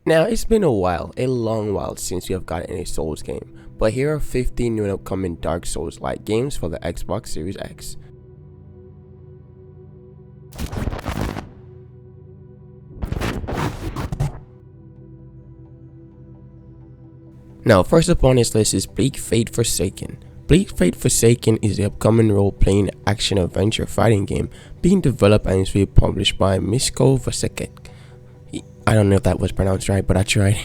Now, it's been a while, a long while since we have gotten a Souls game, but here are 15 new and upcoming Dark Souls-like games for the Xbox Series X. Now, first up on this list is Bleak Fate Forsaken. Bleak Fate Forsaken is the upcoming role-playing action-adventure fighting game being developed and is being published by Misko Vaseket. I don't know if that was pronounced right, but I tried.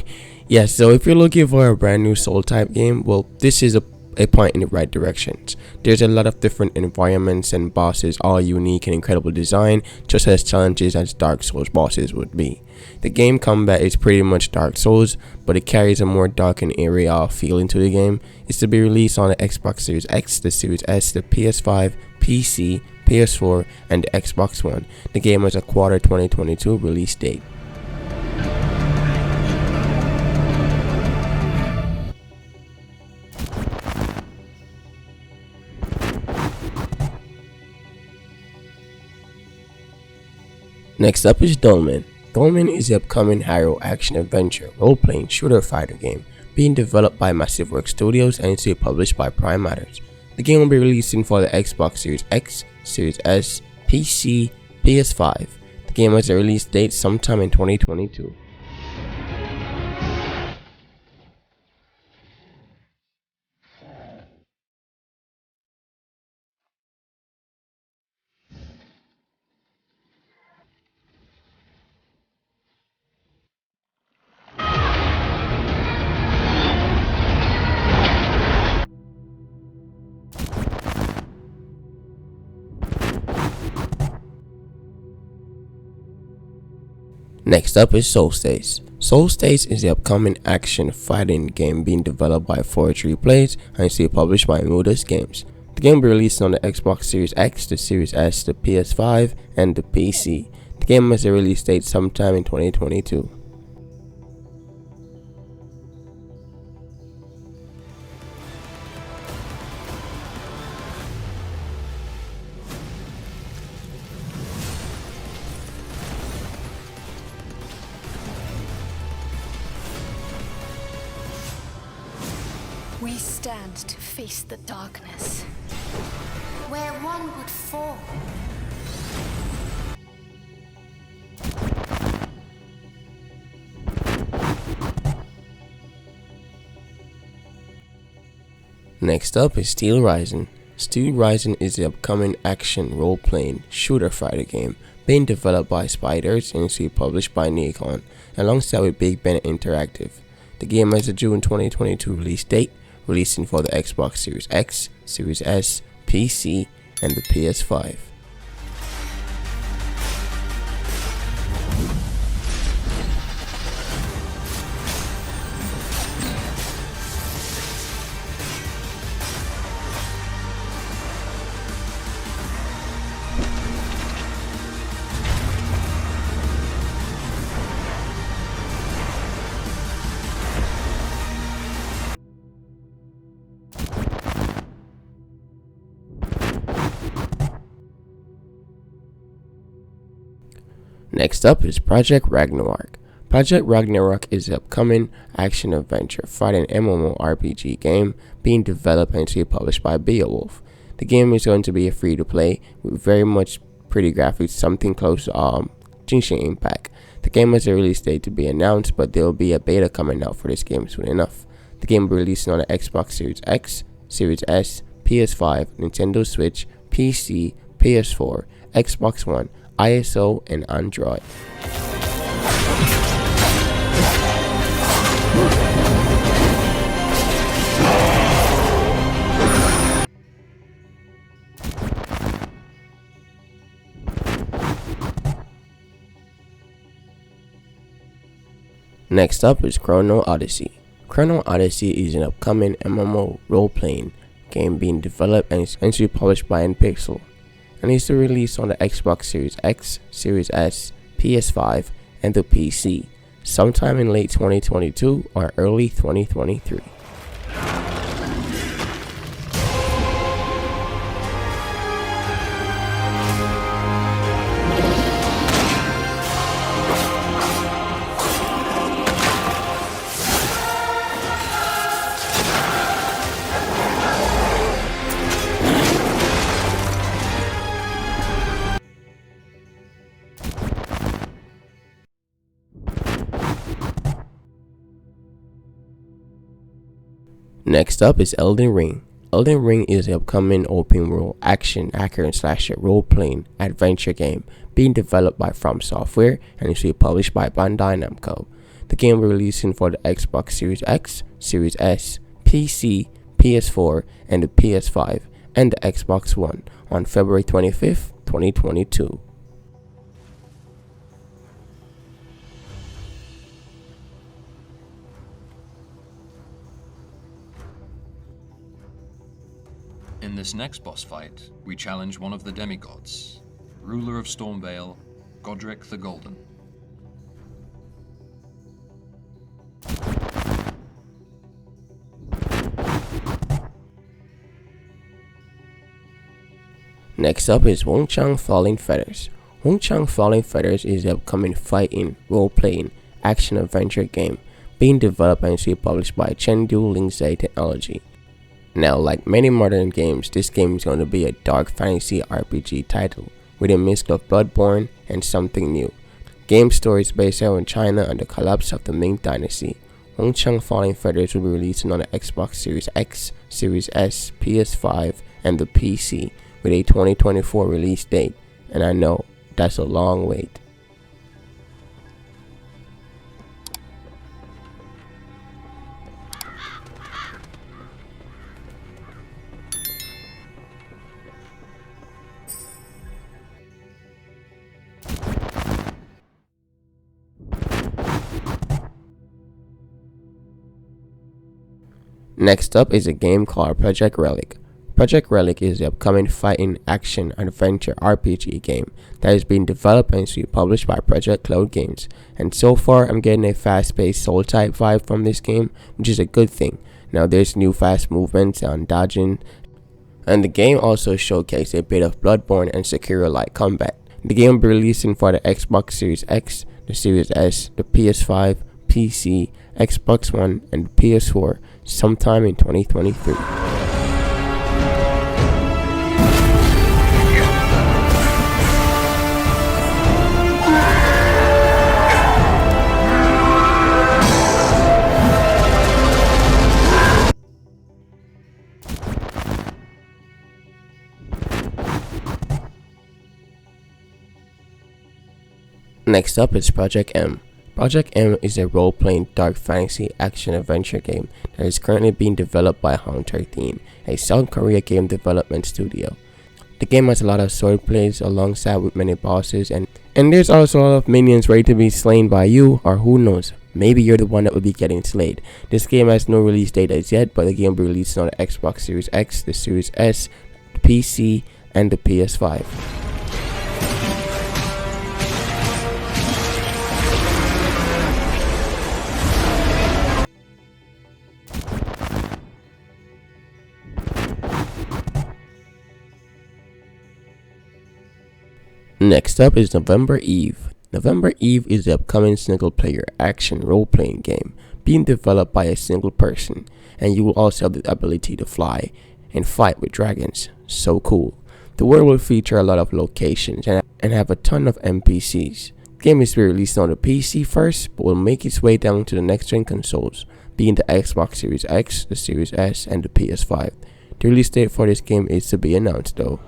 Yeah, so if you're looking for a brand new soul type game, well, this is a point in the right directions. There's a lot of different environments and bosses, all unique and incredible design, just as challenges as Dark Souls bosses would be. The game combat is pretty much Dark Souls, but it carries a more dark and eerie feeling to the game. It's to be released on the Xbox Series X, the Series S, the PS5, PC, PS4, and the Xbox One. The game has a quarter 2022 release date. Next up is Dolmen. Dolmen is the upcoming Hero action-adventure role-playing shooter fighter game being developed by Massive Work Studios and is published by Prime Matters. The game will be releasing for the Xbox Series X, Series S, PC, PS5. The game has a release date sometime in 2022. Next up is Soulstice. Soulstice is the upcoming action fighting game being developed by 43 Plays and is published by Modus Games. The game will be released on the Xbox Series X, the Series S, the PS5, and the PC. The game has a release date sometime in 2022. We stand to face the darkness, where one would fall. Next up is Steelrising. Steelrising is the upcoming action role-playing shooter fighter game being developed by Spiders and is published by Nikon alongside with Big Ben Interactive. The game has a June 2022 release date, releasing for the Xbox Series X, Series S, PC, and the PS5. Next up is Project Ragnarok. Project Ragnarok is the upcoming action-adventure fighting MMORPG game being developed and published by Beowulf. The game is going to be a free-to-play with very much pretty graphics, something close to Genshin Impact. The game has a release date to be announced, but there will be a beta coming out for this game soon enough. The game will be releasing on the Xbox Series X, Series S, PS5, Nintendo Switch, PC, PS4, Xbox One, ISO, and Android. Next up is Chrono Oddessy. Chrono Oddessy is an upcoming MMO role-playing game being developed and is published by Npixel, and is to release on the Xbox Series X, Series S, PS5, and the PC sometime in late 2022 or early 2023. Next up is Elden Ring. Elden Ring is the upcoming open world action hacker and slasher role-playing adventure game being developed by From Software and is being published by Bandai Namco. The game will be releasing for the Xbox Series X, Series S, PC, PS4, and the PS5, and the Xbox One on February 25th, 2022. In this next boss fight, we challenge one of the demigods, ruler of Stormvale, Godric the Golden. Next up is Wuchang Falling Feathers. Wuchang Falling Feathers is the upcoming fighting, role-playing, action-adventure game being developed and is published by Chengdu Linksai Technology. Now, like many modern games, this game is going to be a dark fantasy RPG title with a mix of Bloodborne and something new. Game story is based out in China and the collapse of the Ming Dynasty. Wuchang Falling Feathers will be releasing on the Xbox Series X, Series S, PS5, and the PC with a 2024 release date, and I know that's a long wait. Next up is a game called Project Relic. Project Relic is the upcoming fighting action adventure RPG game that is being developed and is being published by Project Cloud Games. And so far I'm getting a fast-paced soul type vibe from this game, which is a good thing. Now there's new fast movements and dodging, and the game also showcased a bit of Bloodborne and Sekiro-like combat. The game will be releasing for the Xbox Series X, the Series S, the PS5, PC, Xbox One, and the PS4 sometime in 2023. Next up is Project M. Project M is a role-playing dark fantasy action-adventure game that is currently being developed by Hong 13, a South Korea game development studio. The game has a lot of sword plays alongside with many bosses, and there's also a lot of minions ready to be slain by you, or who knows, maybe you're the one that will be getting slayed. This game has no release date as yet, but the game will be released on the Xbox Series X, the Series S, the PC, and the PS5. Next up is November Eve. November Eve is the upcoming single-player action role-playing game being developed by a single person, and you will also have the ability to fly and fight with dragons. So cool. The world will feature a lot of locations and have a ton of NPCs. The game is to be released on the PC first, but will make its way down to the next-gen consoles, being the Xbox Series X, the Series S, and the PS5. The release date for this game is to be announced though.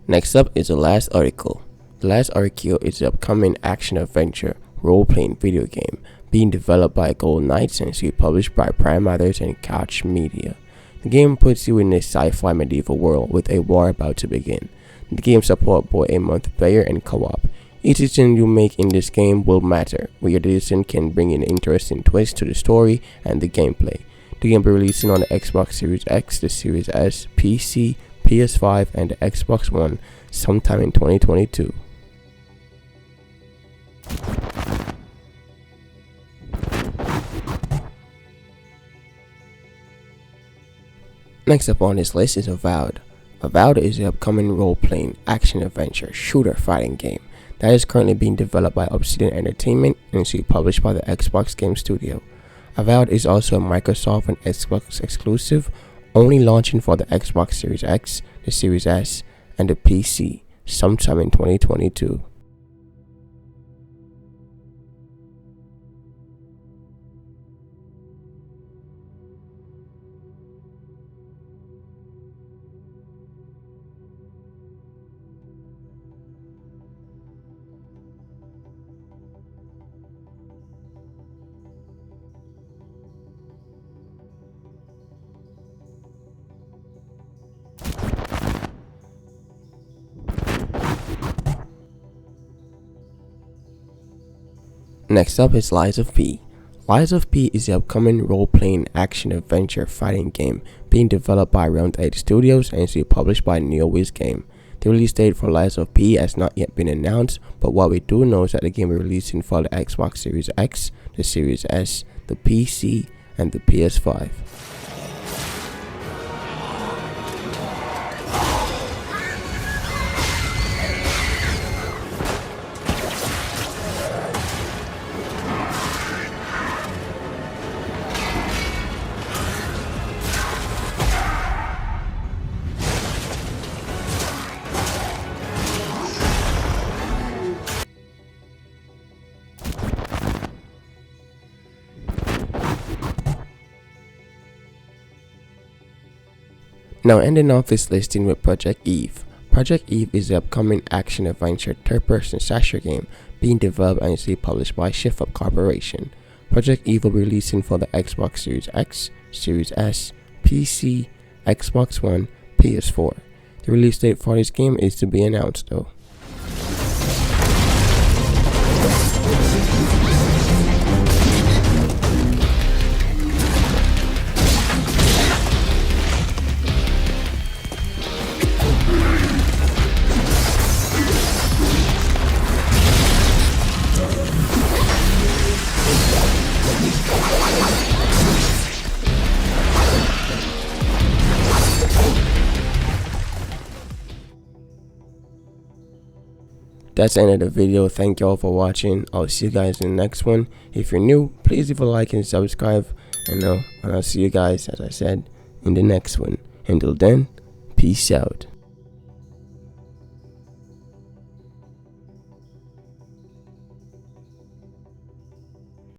Next up is the Last Oricru. The Last Oricru is the upcoming action-adventure role-playing video game being developed by Golden Knights and is published by Prime Matters and Couch Media. The game puts you in a sci-fi medieval world with a war about to begin. The game supports both a multiplayer and co-op. Each decision you make in this game will matter, where your decision can bring an interesting twist to the story and the gameplay. The game will be releasing on the Xbox Series X, the Series S, PC, PS5, and the Xbox One sometime in 2022. Next up on this list is Avowed. Avowed is the upcoming role-playing action-adventure shooter fighting game that is currently being developed by Obsidian Entertainment and is published by the Xbox Game Studio. Avowed is also a Microsoft and Xbox exclusive, only launching for the Xbox Series X, the Series S, and the PC sometime in 2022. Next up is Lies of P. Lies of P is the upcoming role-playing action-adventure fighting game being developed by Round 8 Studios and is being published by NeoWiz Game. The release date for Lies of P has not yet been announced, but what we do know is that the game will be releasing for the Xbox Series X, the Series S, the PC, and the PS5. Now ending off this listing with Project Eve. Project Eve is the upcoming action-adventure third-person slasher game being developed and is being published by Shift Up Corporation. Project Eve will be releasing for the Xbox Series X, Series S, PC, Xbox One, PS4. The release date for this game is to be announced though. That's the end of the video. Thank you all for watching. I'll see you guys in the next one. If you're new, please leave a like and subscribe. And I'll see you guys, as I said, in the next one. Until then, peace out.